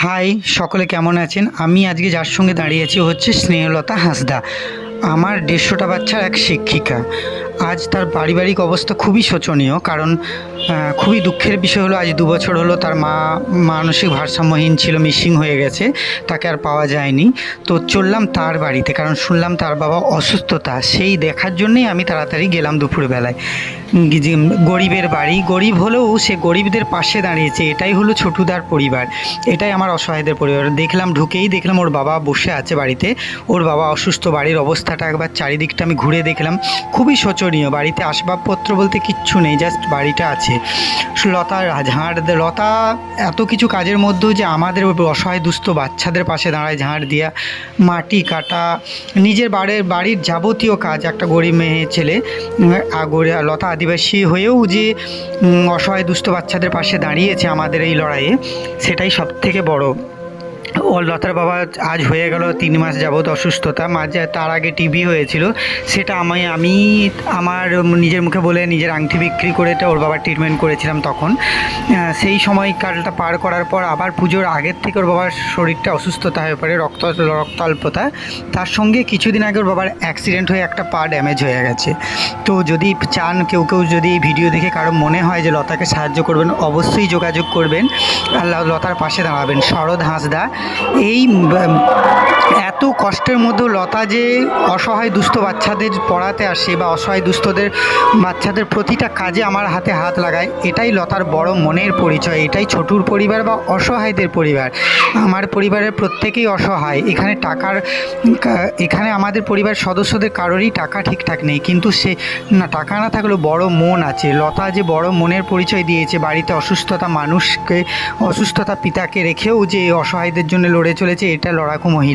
High, সকলে কেমন আছেন? আমি আজকে যার সঙ্গে দাঁড়িয়ে আছি হচ্ছে স্নেহলতা হাঁসদা। আমার 150টা বাচ্চার এক শিক্ষিকা। আজ তার পারিবারিক অবস্থা খুবই শোচনীয়, কারণ খুবই দুঃখের বিষয় হলো আজ 2 বছর হলো তার মা মানসিক ভারসাম্যহীন ছিল, মিসিং হয়ে গেছে, তাকে আর পাওয়া যায়নি। তো চললাম তার বাড়িতে, কারণ শুনলাম তার বাবা অসুস্থতা, সেই দেখার জন্যেই আমি তাড়াতাড়ি গেলাম দুপুরবেলায়। যে গরিবের বাড়ি, গরিব হলেও সে গরিবদের পাশে দাঁড়িয়েছে, এটাই হলো ছোটুদার পরিবার, এটাই আমার অসহায়দের পরিবার। ঢুকেই দেখলাম ওর বাবা বসে আছে বাড়িতে, ওর বাবা অসুস্থ। বাড়ির অবস্থাটা একবার চারিদিকটা আমি ঘুরে দেখলাম, খুবই শোচনীয়। বাড়িতে আসবাবপত্র বলতে কিচ্ছু নেই, জাস্ট বাড়িটা আছে। লতা এত কিছু কাজের মধ্যেও যে আমাদের অসহায় দুস্থ বাচ্চাদের পাশে দাঁড়ায়, ঝাড় দেওয়া, মাটি কাটা, নিজের বাড়ির যাবতীয় কাজ। একটা গরিব মেয়ে ছেলে, লতা আদিবাসী হয়েও যে অসহায় দুস্থ বাচ্চাদের পাশে দাঁড়িয়েছে আমাদের এই লড়াইয়ে, সেটাই সবথেকে বড়। লতার বাবা আজ হয়ে গেল 3 মাস যাবৎ অসুস্থতা। মাঝে তার আগে টিবি হয়েছিল, সেটা আমি আমার নিজের মুখে বলে নিজের আংটি বিক্রি করে ওর বাবার ট্রিটমেন্ট করেছিলাম তখন। সেই সময়কালটা পার করার পর আবার পুজোর আগের থেকে ওর বাবার শরীরটা অসুস্থতা হয়ে পড়ে, রক্তাল্পতা। তার সঙ্গে কিছুদিন আগে ওর বাবার অ্যাক্সিডেন্ট হয়ে একটা পা ড্যামেজ হয়ে গেছে। তো যদি চান, কেউ যদি এই ভিডিও দেখে কারো মনে হয় যে লতাকে সাহায্য করবেন, অবশ্যই যোগাযোগ করবেন আর লতার পাশে দাঁড়াবেন। শরৎ হাঁসদা এই এত কষ্টের মধ্যেও লতা যে অসহায় দুস্থ বাচ্চাদের পড়াতে আসে বা অসহায় দুস্থদের বাচ্চাদের প্রতিটা কাজে আমার হাতে হাত লাগায়, এটাই লতার বড় মনের পরিচয়। এটাই ছোটুর পরিবার বা অসহায়দের পরিবার। আমার পরিবারের প্রত্যেকেই অসহায়। এখানে আমাদের পরিবার সদস্যদের কারোরই টাকা ঠিকঠাক নেই, কিন্তু সে না, টাকা না থাকলেও বড় মন আছে। লতা যে বড় মনের পরিচয় দিয়েছে, বাড়িতে অসুস্থতা পিতাকে রেখেও যে অসহায়দের জন্য লড়ে চলেছে, এটা লড়াকু মহিলা।